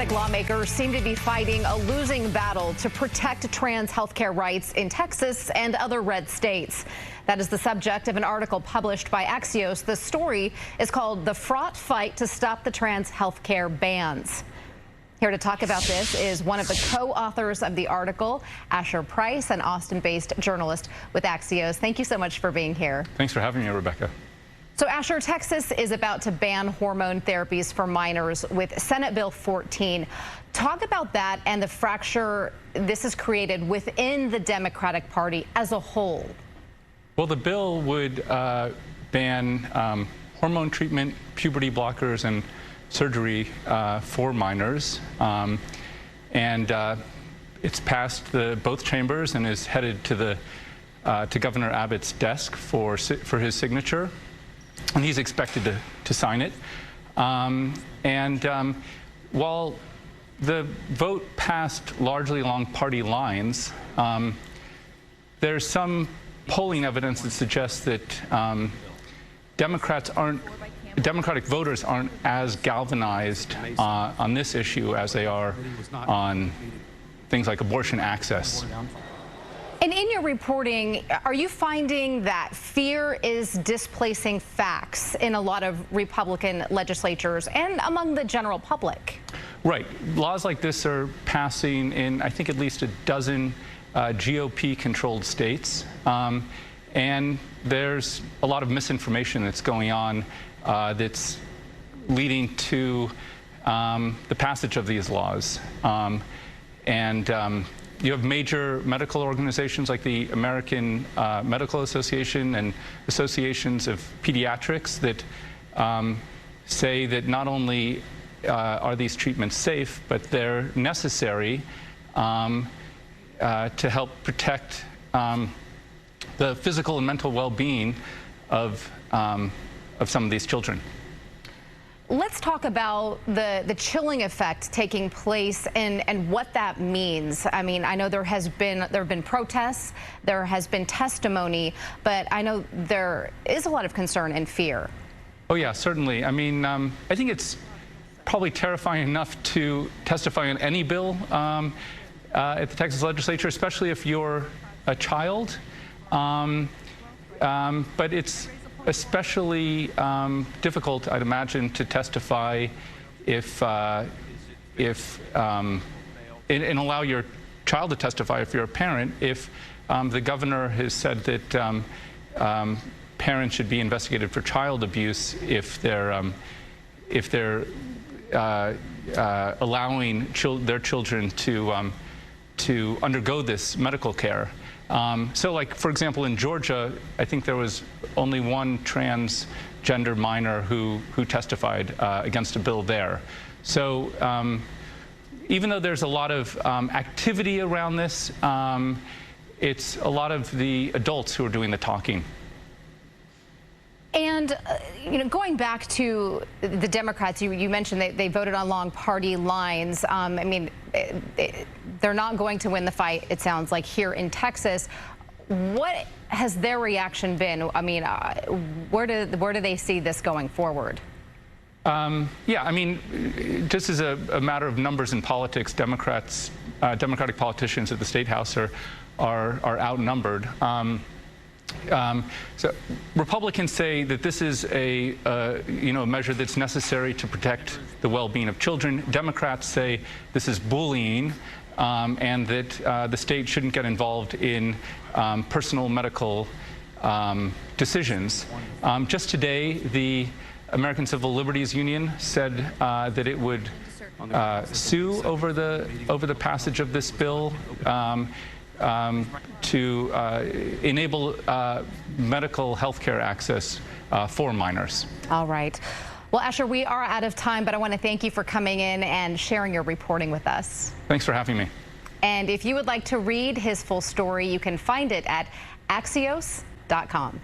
Democratic lawmakers seem to be fighting a losing battle to protect trans healthcare rights in Texas and other red states. That is the subject of an article published by AXIOS. The story is called "The Fraught Fight to Stop the Trans Healthcare Bans." Here to talk about this is one of the co-authors of the article, Asher Price, an Austin-based journalist with AXIOS. Thank you so much for being here. Thanks for having me, Rebecca. So, Asher, Texas is about to ban hormone therapies for minors with Senate Bill 14. Talk about that and the fracture this has created within the Democratic Party as a whole. Well, the bill would ban hormone treatment, puberty blockers, and surgery for minors. It's passed both chambers and is headed to Governor Abbott's desk for his signature. And he's expected to sign it. While the vote passed largely along party lines, there's some polling evidence that suggests that Democratic voters aren't as galvanized on this issue as they are on things like abortion access. And in your reporting, are you finding that fear is displacing facts in a lot of Republican legislatures and among the general public? Right. Laws like this are passing in, I think, at least a dozen GOP-controlled states. And there's a lot of misinformation that's going on that's leading to the passage of these laws. You have major medical organizations like the American Medical Association and associations of pediatrics that say that not only are these treatments safe, but they're necessary to help protect the physical and mental well-being of some of these children. Let's talk about the chilling effect taking place and what that means. I mean, I know there have been protests, there has been testimony, but I know there is a lot of concern and fear. Oh yeah, certainly. I mean, I think it's probably terrifying enough to testify on any bill at the Texas legislature, especially if you're a child. But it's especially difficult, I'd imagine, to testify and allow your child to testify if you're a parent, if the governor has said that parents should be investigated for child abuse if they're allowing their children to undergo this medical care. So, like, for example, in Georgia, I think there was only one transgender minor who testified against a bill there. So even though there's a lot of activity around this, it's a lot of the adults who are doing the talking. And, going back to the Democrats, you mentioned they voted along party lines. I mean, they're not going to win the fight, it sounds like, here in Texas. What has their reaction been? I mean, where do they see this going forward? Yeah, I mean, just as a matter of numbers in politics, Democratic politicians at the State House are outnumbered. So Republicans say that this is a measure that's necessary to protect the well-being of children. Democrats say this is bullying and that the state shouldn't get involved in personal medical decisions. Just today, the American Civil Liberties Union said that it would sue over the passage of this bill to enable medical health care access for minors. All right. Well, Asher, we are out of time, but I want to thank you for coming in and sharing your reporting with us. Thanks for having me. And if you would like to read his full story, you can find it at axios.com.